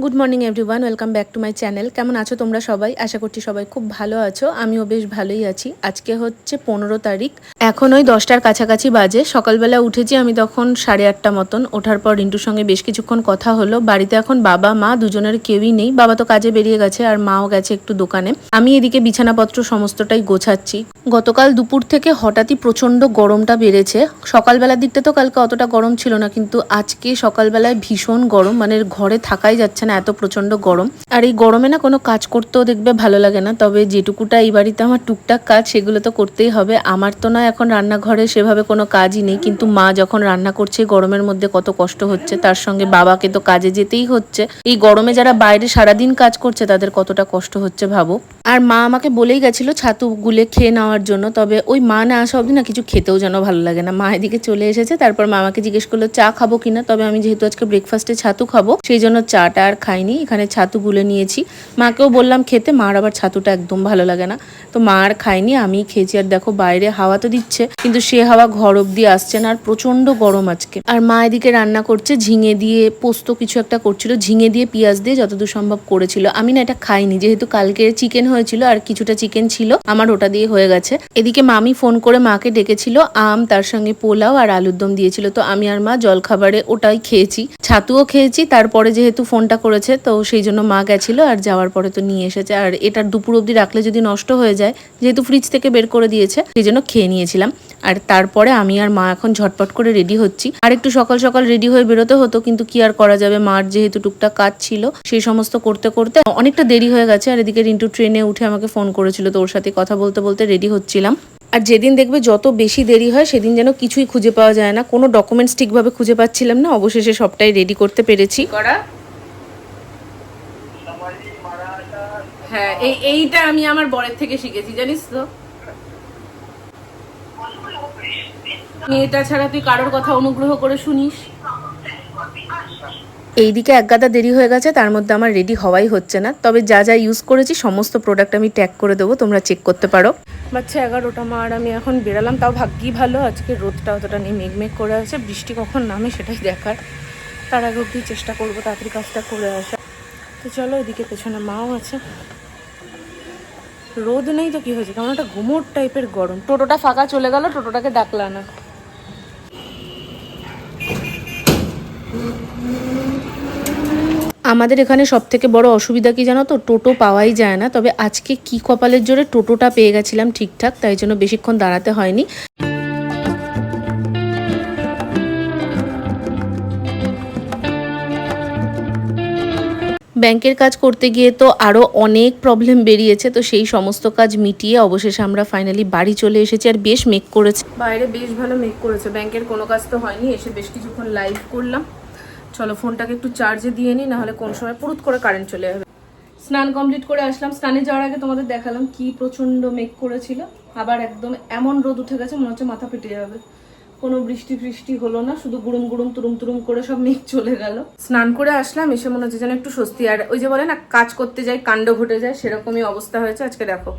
Good morning everyone, welcome back to my channel. কেমন আছো তোমরা সবাই? আশা করছি সবাই খুব ভালো আছো। আমিও বেশ ভালোই আছি। আজকে হচ্ছে 15 তারিখ, এখন ওই 10টার কাছাকাছি বাজে। সকালবেলা উঠেছি আমি তখন 8:30 মতন। ওঠার পর রিন্টুর সঙ্গে বেশ কিছুক্ষণ কথা হলো। বাড়িতে এখন বাবা মা দুজনের কেউই নেই। বাবা তো কাজে বেরিয়ে গেছে আর মাও গেছে একটু দোকানে। আমি এদিকে বিছানাপত্র সমস্তটাই গোছাচ্ছি। গতকাল দুপুর থেকে হঠাৎই প্রচণ্ড গরমটা বেড়েছে। সকালবেলার দিকটা তো কালকে অতটা গরম ছিল না, কিন্তু আজকে সকালবেলায় ভীষণ গরম, মানে ঘরে থাকাই যাচ্ছে না, এত প্রচণ্ড গরম। আর এই গরমে না কোনো কাজ করতেও দেখবে ভালো লাগে না। তবে যেটুকুটা এই বাড়িতে আমার টুকটাক কাজ সেগুলো তো করতেই হবে। আমার তো না এখন রান্নাঘরে সেভাবে কোনো কাজই নেই, কিন্তু মা যখন রান্না করছে গরমের মধ্যে কত কষ্ট হচ্ছে, তার সঙ্গে বাবাকে তো কাজে যেতেই হচ্ছে। এই গরমে যারা বাইরে সারাদিন কাজ করছে তাদের কতটা কষ্ট হচ্ছে ভাবো। আর মা আমাকে বলেই গেছিলো ছাতু গুলে খেয়ে নেওয়ার জন্য, তবে ওই মা না আসা অবধি না কিছু খেতেও যেন ভালো লাগে না। মা এদিকে চলে এসেছে, তারপর মা আমাকে জিজ্ঞেস করলো চা খাবো কিনা। তবে আমি যেহেতু আজকে ব্রেকফাস্টে ছাতু খাবো সেই জন্য চাটা আর খাইনি, এখানে ছাতু গুলে নিয়েছি। মাকেও বললাম খেতে, মার আবার ছাতুটা একদম ভালো লাগে না, তো মা আর খাইনি, আমি খেয়েছি। আর দেখো বাইরে হাওয়া তো দিচ্ছে, কিন্তু সে হাওয়া ঘর অব্দি আসছে না, আর প্রচন্ড গরম আজকে। আর মা এদিকে রান্না করছে ঝিঙে দিয়ে পোস্ত কিছু একটা করছিল, ঝিঙে দিয়ে পেঁয়াজ দিয়ে যতদূর সম্ভব করেছিল। আমি না এটা খাইনি, যেহেতু কালকে চিকেন হয়েছিল আর কিছুটা চিকেন ছিল, আমার ওটা দিয়ে হয়ে গেছে। এদিকে মামি ফোন করে মাকে ডেকেছিল, আম তার সঙ্গে পোলাও আর আলুর দম দিয়েছিল, তো আমি আর মা জলখাবারে ওটাই খেয়েছি, ছাতুও খেয়েছি। তারপরে যেহেতু ফোনটা করেছে তো সেই জন্য মা গেছিল, আর যাওয়ার পরে তো নিয়ে এসেছে। আর এটার দুপুর অবধি রাখলে যদি নষ্ট হয়ে যায়, যেহেতু ফ্রিজ থেকে বের করে দিয়েছে সেই জন্য খেয়ে নিয়েছিলাম। আর তারপরে আমি আর মা এখন ঝটপট করে রেডি হচ্ছি। আর একটু সকাল সকাল রেডি হয়ে বেরোতে হতো, কিন্তু কি আর করা যাবে, মার যেহেতু টুকটাক কাজ ছিল সেই সমস্ত করতে করতে অনেকটা দেরি হয়ে গেছে। আর এদিকে রিন্টু ট্রেনে উঠে আমাকে ফোন করেছিল, তো ওর সাথে কথা বলতে বলতে রেডি হচ্ছিলাম। আর যেদিন দেখবে যত বেশি দেরি হয় সেদিন যেন কিছুই খুঁজে পাওয়া যায় না, কোনো ডকুমেন্টস ঠিকভাবে খুঁজে পাচ্ছিলাম না। অবশেষে সবটাই রেডি করতে পেরেছি। হ্যাঁ, এইটা আমি আমার বরের থেকে শিখেছি, জানিস তো। মেয়েটা ছাড়া তুই কারোর কথা অনুগ্রহ করে শুনিস। এইদিকে একগাদা দেরি হয়ে গেছে, তার মধ্যে আমার রেডি হওয়াই হচ্ছে না। তবে যা যা ইউজ করেছি সমস্ত প্রোডাক্ট আমি ট্যাগ করে দেবো, তোমরা চেক করতে পারো। বাচ্চা 11টা মা, আর আমি এখন বেরালাম। তাও ভাগ্যি ভালো আজকে রোদটা অতটা নেই, মেঘমেঘ করে আছে, বৃষ্টি কখন নামে সেটাই দেখার। তার আগে অব্দি চেষ্টা করবো তাড়াতাড়ি কাজটা করে আসা। তো চলো, এদিকে পেছনে মাও আছে। রোদ নেই তো কি হয়েছে, কেমন একটা ঘুমোট টাইপের গরম। টোটোটা ফাঁকা চলে গেল, টোটোটাকে ডাকলা না। আমাদের এখানে সব থেকে বড় অসুবিধা কি জানো তো, টোটো পাওয়াই যায় না। তবে আজকে কি কপালের জোরে টোটোটা পেয়ে গেছিলাম ঠিকঠাক, তাই জন্য বেশিক্ষণ দাঁড়াতে হয়নি। ব্যাংকের কাজ করতে গিয়ে তো আরও অনেক প্রবলেম বেরিয়েছে, তো সেই সমস্ত কাজ মিটিয়ে অবশেষে আমরা ফাইনালি বাড়ি চলে এসেছি। আর বেশ মেঘ করেছে, বাইরে বেশ ভালো মেঘ করেছে। ব্যাংকের কোনো কাজ তো হয়নি, এসে বেশ কিছুক্ষণ লাইভ করলাম। চলো ফোনটাকে একটু চার্জে দিয়ে নিই, নাহলে কোন সময় পুরুত করে কারেন্ট চলে যাবে। স্নান কমপ্লিট করে আসলাম, স্নানে যাওয়ার আগে তোমাদের দেখালাম কি প্রচণ্ড মেঘ করেছিল। আবার একদম এমন রোদ উঠে গেছে মনে হচ্ছে মাথা ফেটে যাবে। কোনো বৃষ্টি ফৃষ্টি হলো না, শুধু গুড়ুম গুড়ুম তুরুম তুরুম করে সব মেঘ চলে গেল। স্নান করে আসলাম, এসে মনে হচ্ছে যেন একটু স্বস্তি। আর ওই যে বলে না কাজ করতে যাই কাণ্ড ঘটে যায়, সেরকমই অবস্থা হয়েছে আজকে। দেখো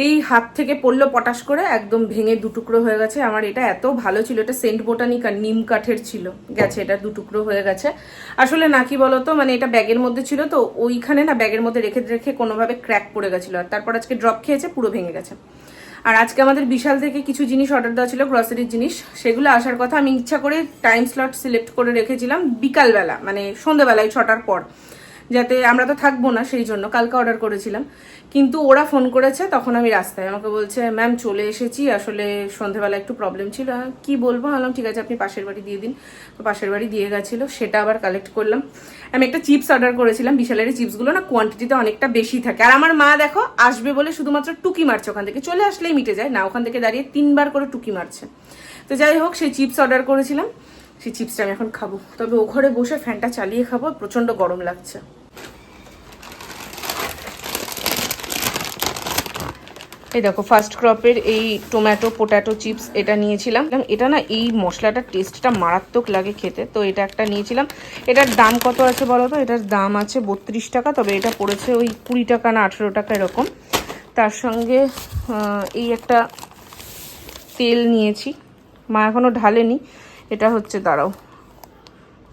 এই হাত থেকে পড়লো পটাশ করে, একদম ভেঙে দুটুকরো হয়ে গেছে। আমার এটা এত ভালো ছিল, এটা সেন্ট বোটানিকা নিম কাঠের ছিল, গেছে এটা দুটুকরো হয়ে গেছে। আসলে না কি বলতো, মানে এটা ব্যাগের মধ্যে ছিল, তো ওইখানে না ব্যাগের মধ্যে রেখে রেখে কোনোভাবে ক্র্যাক পড়ে গেছিলো, আর তারপর আজকে ড্রপ খেয়েছে, পুরো ভেঙে গেছে। আর আজকে আমাদের বিশাল থেকে কিছু জিনিস অর্ডার দেওয়া ছিল, গ্রসারির জিনিস, সেগুলো আসার কথা। আমি ইচ্ছা করে টাইম স্লট সিলেক্ট করে রেখেছিলাম বিকালবেলা, মানে সন্ধ্যেবেলায় 6টার পর, যাতে আমরা তো থাকবো না, সেই জন্য কালকে অর্ডার করেছিলাম। কিন্তু ওরা ফোন করেছে, তখন আমি রাস্তায়, আমাকে বলছে ম্যাম চলে এসেছি, আসলে সন্ধ্যেবেলা একটু প্রবলেম ছিল। কি বলবো, বললাম ঠিক আছে আপনি পাশের বাড়ি দিয়ে দিন। তো পাশের বাড়ি দিয়ে গেছিলো, সেটা আবার কালেক্ট করলাম। আমি একটা চিপস অর্ডার করেছিলাম, বিশালের চিপসগুলো না কোয়ান্টিটিতে অনেকটা বেশি থাকে। আর আমার মা দেখো আসবে বলে শুধুমাত্র টুকি মারছে, ওখান থেকে চলে আসলেই মিটে যায় না, ওখান থেকে দাঁড়িয়ে 3বার করে টুকি মারছে। তো যাই হোক, সেই চিপস অর্ডার করেছিলাম, সেই চিপসটা আমি এখন খাবো। তবে ও ঘরে বসে ফ্যানটা চালিয়ে খাবো, প্রচণ্ড গরম লাগছে। এই দেখো ফার্স্ট ক্রপের এই টমেটো পোট্যাটো চিপস এটা নিয়েছিলাম। এটা না এই মশলাটার টেস্টটা মারাত্মক লাগে খেতে, তো এটা একটা নিয়েছিলাম। এটার দাম কত আছে বলো তো? এটার দাম আছে 32 টাকা, তবে এটা পড়েছে ওই 20 টাকা না 18 টাকা এরকম। তার সঙ্গে এই একটা তেল নিয়েছি, মা এখনও ঢালেনি। এটা হচ্ছে, দাঁড়াও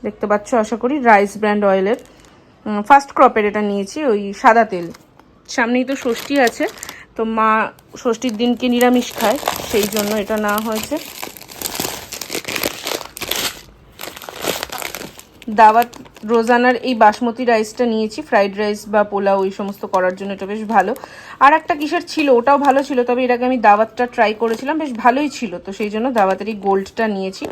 দেখতে পাচ্ছ আশা করি, রাইস ব্র্যান্ড অয়েলের। ফার্স্ট ক্রপের এটা নিয়েছি, ওই সাদা তেল। সামনেই তো ষষ্ঠী আছে, তো মা ষষ্ঠীর দিনকে নিরামিষ খায়, সেই জন্য এটা নেওয়া হয়েছে। দাওয়াত রোজানার এই বাসমতি রাইসটা নিয়েছি, ফ্রাইড রাইস বা পোলাও ওই সমস্ত করার জন্য এটা বেশ ভালো। আর একটা কিসের ছিল, ওটাও ভালো ছিল, তবে এর আগে আমি দাওয়াতটা ট্রাই করেছিলাম, বেশ ভালোই ছিল, তো সেই জন্য দাওয়াতের এই গোল্ডটা নিয়েছি।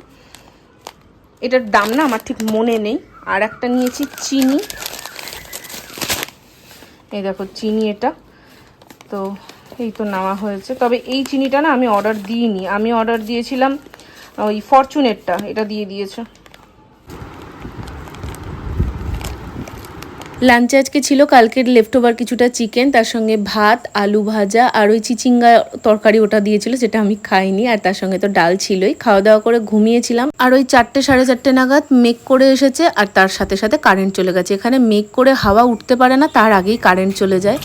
এটার দাম না আমার ঠিক মনে নেই। আর একটা নিয়েছি চিনি, এই দেখো চিনি, এটা তো এই তো নেওয়া হয়েছে। তবে এই চিনিটা না আমি অর্ডার দিইনি, আমি অর্ডার দিয়েছিলাম ওই ফরচুনেরটা, এটা দিয়ে দিয়েছে। লাঞ্চে আজকে ছিল কালকের লেফটওভার কিছুটা চিকেন, তার সঙ্গে ভাত, আলু ভাজা আর ওই চিচিঙ্গা তরকারি ওটা দিয়েছিল, যেটা আমি খাইনি। আর তার সঙ্গে তো ডাল ছিলই। খাওয়া দাওয়া করে ঘুমিয়েছিলাম। আর ওই 4টে সাড়ে 4টে নাগাদ মেঘ করে এসেছে, আর তার সাথে সাথে কারেন্ট চলে গেছে। এখানে মেঘ করে হাওয়া উঠতে পারে না, তার আগেই কারেন্ট চলে যায়।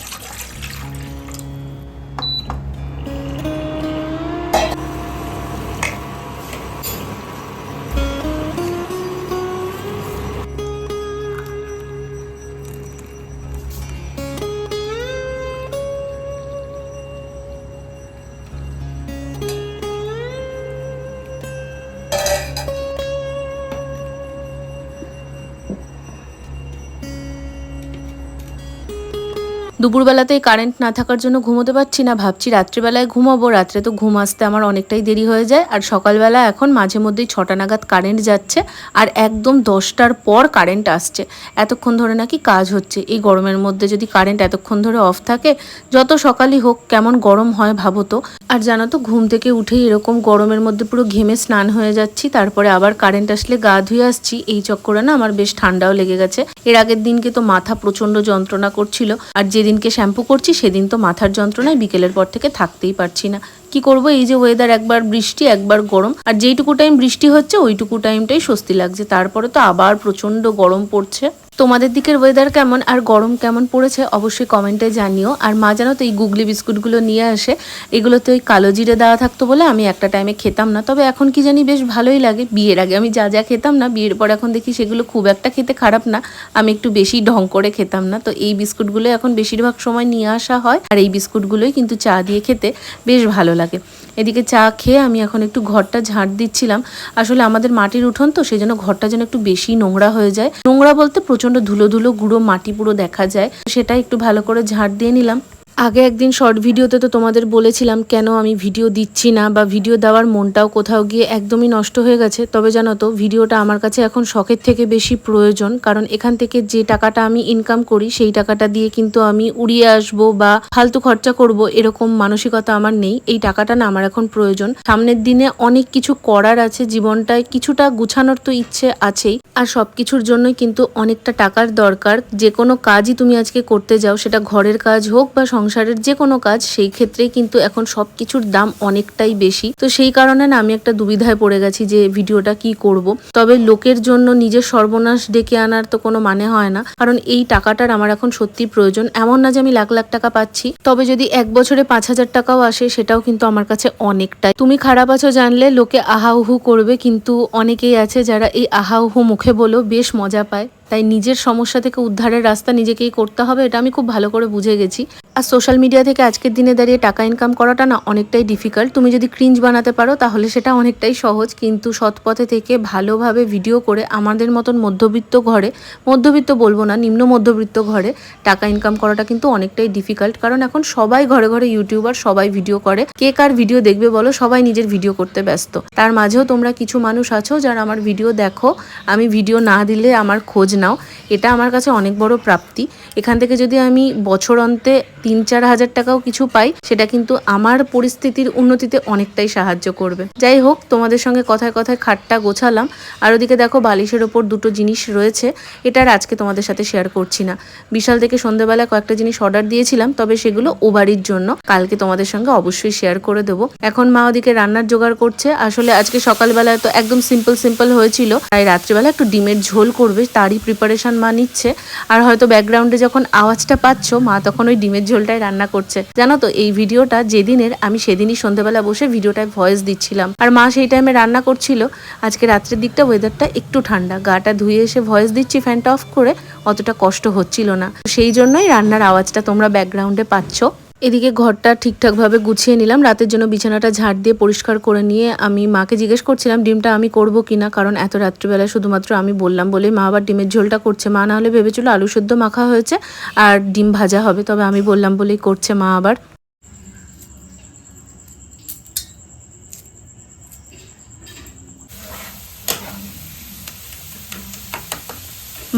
দুপুরবেলাতেই কারেন্ট না থাকার জন্য ঘুমোতে পারছি না, ভাবছি রাত্রিবেলায় ঘুমাবো। রাত্রে তো ঘুম আসতে আমার অনেকটাই দেরি হয়ে যায়। আর সকালবেলা এখন মাঝে মধ্যেই 6টা নাগাদ কারেন্ট যাচ্ছে, আর একদম 10টার পর কারেন্ট আসছে। এতক্ষণ ধরে নাকি কাজ হচ্ছে। এই গরমের মধ্যে যদি কারেন্ট এতক্ষণ ধরে অফ থাকে, যত সকালই হোক কেমন গরম হয় ভাবো তো। আর জানো তো, ঘুম থেকে উঠেই এরকম গরমের মধ্যে পুরো ঘেমে স্নান হয়ে যাচ্ছি, তারপরে আবার কারেন্ট আসলে গা ধুয়ে আসছি। এই চক্করে না আমার বেশ ঠান্ডাও লেগে গেছে। এর আগের দিনকে তো মাথা প্রচন্ড যন্ত্রণা করছিল, আর যেদিনকে শ্যাম্পু করছি সেদিন তো মাথার যন্ত্রণায় বিকেলের পর থেকে থাকতেই পারছি না। কি করব, এই যে ওয়েদার, একবার বৃষ্টি একবার গরম, আর যেইটুকু টাইম বৃষ্টি হচ্ছে ওইটুকু টাইমটাই স্বস্তি লাগছে, তারপরে তো আবার প্রচন্ড গরম পড়ছে। তোমাদের দিকের ওয়েদার কেমন আর গরম কেমন পড়েছে অবশ্যই কমেন্টে জানিও। আর মা জানো তো এই গুগলি বিস্কুটগুলো নিয়ে আসে, এগুলোতে ওই কালো জিরে দেওয়া থাকতো বলে আমি একটা টাইমে খেতাম না, তবে এখন কি জানি বেশ ভালোই লাগে। বিয়ের আগে আমি যা যা খেতাম না, বিয়ের পর এখন দেখি সেগুলো খুব একটা খেতে খারাপ না, আমি একটু বেশি ঢং করে খেতাম না। তো এই বিস্কুটগুলো এখন বেশিরভাগ সময় নিয়ে আসা হয়, আর এই বিস্কুটগুলোই কিন্তু চা দিয়ে খেতে বেশ ভালো লাগে। এদিকে চা খেয়ে আমি এখন একটু ঘরটা ঝাঁট দিচ্ছিলাম। আসলে আমাদের মাটির উঠোন তো, সেই জন্য ঘরটা যেন একটু বেশি নোংরা হয়ে যায়। নোংরা বলতে প্রচন্ড ধুলো ধুলো গুঁড়ো মাটি পুরো দেখা যায়, সেটা একটু ভালো করে ঝাঁট দিয়ে নিলাম। আগে একদিন শর্ট ভিডিওতে তো তোমাদের বলেছিলাম কেন আমি ভিডিও দিচ্ছি না, বা ভিডিও দেওয়ার মনটাও কোথাও গিয়ে একদমই নষ্ট হয়ে গেছে। তবে জানো তো, ভিডিওটা আমার কাছে এখন শখের থেকে বেশি প্রয়োজন, কারণ এখান থেকে যে টাকাটা আমি ইনকাম করি সেই টাকাটা দিয়ে কিন্তু আমি উড়িয়ে আসবো বা ফালতু খরচা করব এরকম মানসিকতা আমার নেই। এই টাকাটা না আমার এখন প্রয়োজন। সামনের দিনে অনেক কিছু করার আছে, জীবনটায় কিছুটা গুছানোর তো ইচ্ছে আছেই, আর সব কিছুর জন্যই কিন্তু অনেকটা টাকার দরকার। যে কোনো কাজই তুমি আজকে করতে যাও, সেটা ঘরের কাজ হোক বা সংসারের যে কোনো কাজ, সেই ক্ষেত্রেই কিন্তু এখন সব কিছুর দাম অনেকটাই বেশি। তো সেই কারণে না আমি একটা দুবিধায় পড়ে গেছি যে ভিডিওটা কি করব। তবে লোকের জন্য নিজের সর্বনাশ ডেকে আনার তো কোনো মানে হয় না, কারণ এই টাকাটার আমার এখন সত্যি প্রয়োজন। এমন না যে আমি লাখ লাখ টাকা পাচ্ছি, তবে যদি এক বছরে 5,000 টাকাও আসে সেটাও কিন্তু আমার কাছে অনেকটাই। তুমি খারাপ আছো জানলে লোকে আহাউহু করবে, কিন্তু অনেকেই আছে যারা এই আহাউহু মুখে বলেও বেশ মজা পায়। তাই নিজের সমস্যা থেকে উদ্ধারের রাস্তা নিজেকেই করতে হবে, এটা আমি খুব ভালো করে বুঝে গেছি। আর সোশ্যাল মিডিয়া থেকে আজকের দিনে দাঁড়িয়ে টাকা ইনকাম করাটা না অনেকটাই ডিফিকাল্ট। তুমি যদি ক্রিঞ্জ বানাতে পারো তাহলে সেটা অনেকটাই সহজ, কিন্তু সৎপথে থেকে ভালোভাবে ভিডিও করে আমাদের মতন মধ্যবিত্ত ঘরে, মধ্যবিত্ত বলবো না, নিম্ন মধ্যবিত্ত ঘরে টাকা ইনকাম করাটা কিন্তু অনেকটাই ডিফিকাল্ট। কারণ এখন সবাই ঘরে ঘরে ইউটিউবার, সবাই ভিডিও করে, কে কার ভিডিও দেখবে বলো, সবাই নিজের ভিডিও করতে ব্যস্ত। তার মাঝেও তোমরা কিছু মানুষ আছো যারা আমার ভিডিও দেখো, আমি ভিডিও না দিলে আমার খোঁজ নাও, এটা আমার কাছে অনেক বড় প্রাপ্তি। এখান থেকে যদি আমি বছর অন্তে 3-4 হাজার টাকাও কিছু পাই, সেটা কিন্তু আমার পরিস্থিতির উন্নতিতে অনেকটাই সাহায্য করবে। যাই হোক, তোমাদের সঙ্গে কথায় কথায় খাটটা গোছালাম। আর ওদিকে দেখো বালিশের ওপর দুটো জিনিস রয়েছে, এটা আর আজকে তোমাদের সাথে শেয়ার করছি না। বিশাল থেকে সন্ধ্যেবেলায় কয়েকটা জিনিস অর্ডার দিয়েছিলাম, তবে সেগুলো ও বাড়ির জন্য, কালকে তোমাদের সঙ্গে অবশ্যই শেয়ার করে দেবো। এখন মা ওদিকে রান্নার জোগাড় করছে। আসলে আজকে সকালবেলায় তো একদম সিম্পল হয়েছিল, তাই রাত্রিবেলা একটু ডিমের ঝোল করবে, তারই প্রিপারেশন মা নিচ্ছে। আর হয়তো ব্যাকগ্রাউন্ডে যখন আওয়াজটা পাচ্ছ, মা তখন ওই ডিমের ঝোল ঝোলটাই রান্না করছে। জানো তো এই ভিডিওটা যেদিনের, আমি সেদিনই সন্ধ্যাবেলা বসে ভিডিওটায় ভয়েস দিচ্ছিলাম, আর মা সেই টাইমে রান্না করছিল। আজকে রাত্রের দিকটা ওয়েদারটা একটু ঠান্ডা, গাটা ধুয়ে এসে ভয়েস দিচ্ছি ফ্যানটা অফ করে, অতটা কষ্ট হচ্ছিল না। সেই জন্যই রান্নার আওয়াজটা তোমরা ব্যাকগ্রাউন্ডে পাচ্ছ। এদিকে ঘরটা ঠিকঠাকভাবে গুছিয়ে নিলাম, রাতের জন্য বিছানাটা ঝাড় দিয়ে পরিষ্কার করে নিয়ে আমি মাকে জিজ্ঞেস করছিলাম ডিমটা আমি করব কিনা, কারণ এত রাত্রিবেলায় শুধুমাত্র আমি বললাম বলেই মা আবার ডিমের ঝোলটা করছে। মা না হলে ভেবেছিল আলু সেদ্ধ মাখা হয়েছে আর ডিম ভাজা হবে, তবে আমি বললাম বলেই করছে মা আবার।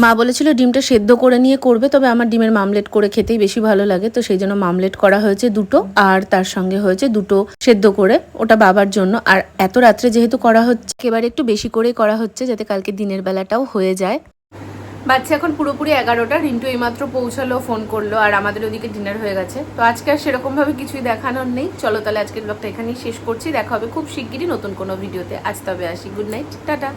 মা বলেছিল ডিমটা সেদ্ধ করে নিয়ে করবে, তবে আমার ডিমের মামলেট করে খেতেই বেশি ভালো লাগে, তো সেই জন্য মামলেট করা হয়েছে দুটো, আর তার সঙ্গে হয়েছে দুটো সেদ্ধ করে, ওটা বাবার জন্য। আর এত রাত্রে যেহেতু করা হচ্ছে, একেবারে একটু বেশি করেই করা হচ্ছে যাতে কালকে দিনের বেলাটাও হয়ে যায়। বাচ্চা এখন পুরোপুরি 11টা, রিন্টু এইমাত্র পৌঁছালো, ফোন করলো, আর আমাদের ওদিকে ডিনার হয়ে গেছে। তো আজকে আর সেরকমভাবে কিছুই দেখানোর নেই। চলো তাহলে আজকের ব্লগটা এখানেই শেষ করছি, দেখা হবে খুব শিগগিরই নতুন কোনো ভিডিওতে। আজ তবে আসি, গুড নাইট, টাটা।